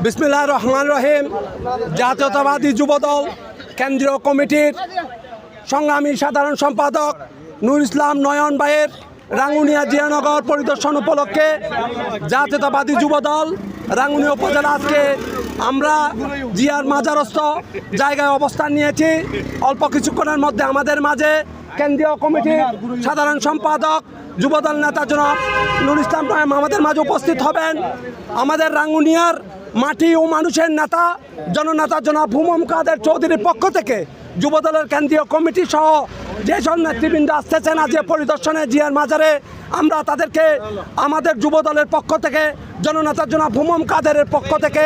বিসমিল্লাহির রহমানির রহিম। জাতীয়তাবাদী যুবদল কেন্দ্রীয় কমিটির সংগ্রামী সাধারণ সম্পাদক নুর ইসলাম নয়ন ভাইয়ের রাঙ্গুনিয়া জিয়ানগর পরিদর্শন উপলক্ষে জাতীয়তাবাদী যুবদল রাঙ্গুনিয়া উপজেলা আজকে আমরা জিয়ার মাজারস্থ জায়গায় অবস্থান নিয়েছি। অল্প কিছুক্ষণের মধ্যে আমাদের মাঝে কেন্দ্রীয় কমিটির সাধারণ সম্পাদক যুবদল নেতা জনাব নুর ইসলাম নয়ন আমাদের মাঝে উপস্থিত হবেন। আমাদের রাঙ্গুনিয়ার মাটি ও মানুষের নেতা জননেতা জনাব হুমায়ুন কাদের চৌধুরীর পক্ষ থেকে যুবদলের কেন্দ্রীয় কমিটি সহ যেসব নেতৃবৃন্দ আসতেছেন আজ পরিদর্শনে জিয়ার মাজারে, আমরা তাদেরকে আমাদের যুবদলের পক্ষ থেকে জননেতা জনাব হুমায়ুন কাদেরের পক্ষ থেকে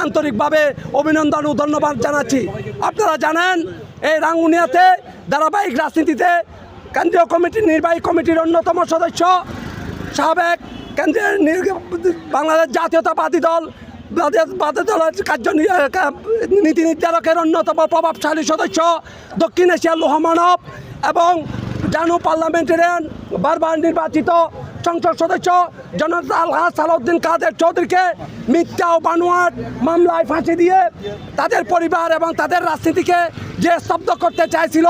আন্তরিকভাবে অভিনন্দন ও ধন্যবাদ জানাচ্ছি। আপনারা জানেন এই রাঙ্গুনিয়াতে ধারাবাহিক রাজনীতিতে কেন্দ্রীয় কমিটির নির্বাহী কমিটির অন্যতম সদস্য সাবেক কেন্দ্রীয় বাংলাদেশ জাতীয়তাবাদী দল দলের নীতি নির্ধারকের অন্যতম প্রভাবশালী সদস্য দক্ষিণ এশিয়ার লৌহমানব এবং জানু পার্লামেন্টারিয়ান বারবার নির্বাচিত সংসদ সদস্য জনতা আলহাজ সালাউদ্দিন কাদের চৌধুরীকে মিথ্যা ও বানোয়াট মামলায় ফাঁসি দিয়ে তাদের পরিবার এবং তাদের রাজনীতিকে যে স্তব্ধ করতে চাইছিল,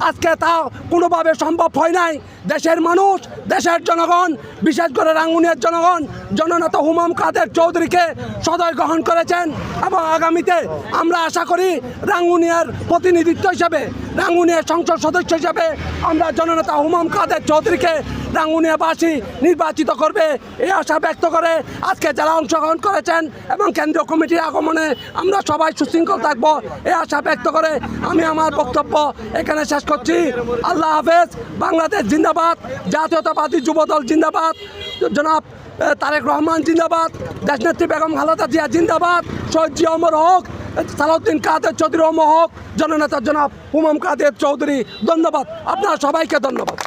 আজকে তা কোনোভাবে সম্ভব হয় নাই। দেশের মানুষ, দেশের জনগণ, বিশেষ করে রাঙ্গুনিয়ার জনগণ জননেতা হুমায়ুন কাদের চৌধুরীকে সদয় গ্রহণ করেছেন এবং আগামীতে আমরা আশা করি রাঙ্গুনিয়ার প্রতিনিধিত্ব হিসাবে, রাঙ্গুনিয়ার সংসদ সদস্য হিসাবে আমরা জননেতা হুমায়ুন কাদের চৌধুরীকে রাঙ্গুনিয়াবাসী নির্বাচিত করবে এই আশা ব্যক্ত করে আজকে যারা অংশগ্রহণ করেছেন এবং কেন্দ্রীয় কমিটির আগমনে আমরা সবাই সুশৃঙ্খল থাকবো এই আশা ব্যক্ত করে আমি আমার বক্তব্য এখানে শেষ করছি। আল্লাহ হাফেজ। বাংলাদেশ জিন্দাবাদ, জাতীয়তাবাদী যুবদল জিন্দাবাদ, জনাব তারেক রহমান জিন্দাবাদ, দেশনেত্রী বেগম খালেদা জিয়া জিন্দাবাদ, শহীদ জিয়া অমর হক, সালাউদ্দিন কাদের চৌধুরী অমর হক, জননেতা জনাব হুমায়ুন কাদের চৌধুরী ধন্যবাদ। আপনারা সবাইকে ধন্যবাদ।